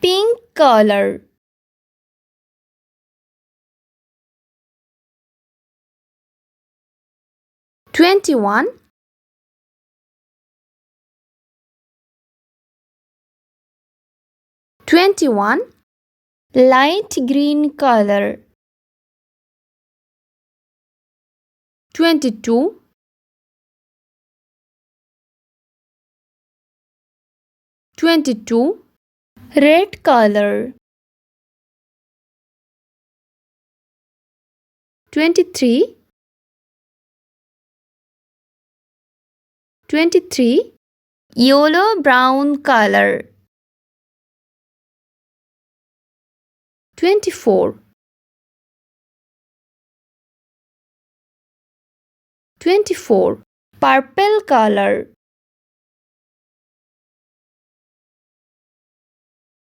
pink color. 21. 21. Light green color. 22. 22. Red color. 23. 23. Yellow brown color. 24. 24. Purple color.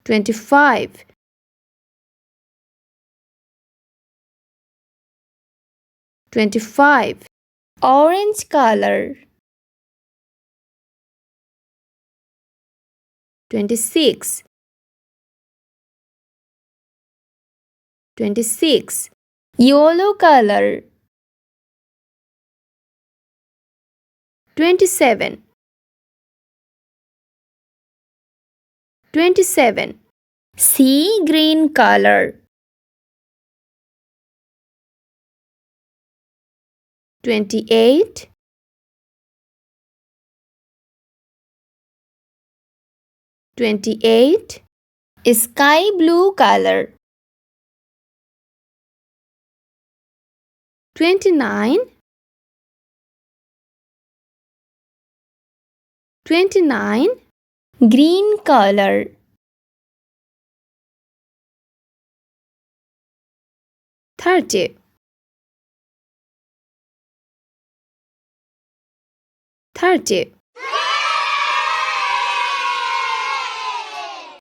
25. 25. Orange color. 26. 26. Yellow color. 27. 27. Sea green color. 28. 28. Sky blue color. 29. 29. Green color. 30. 30.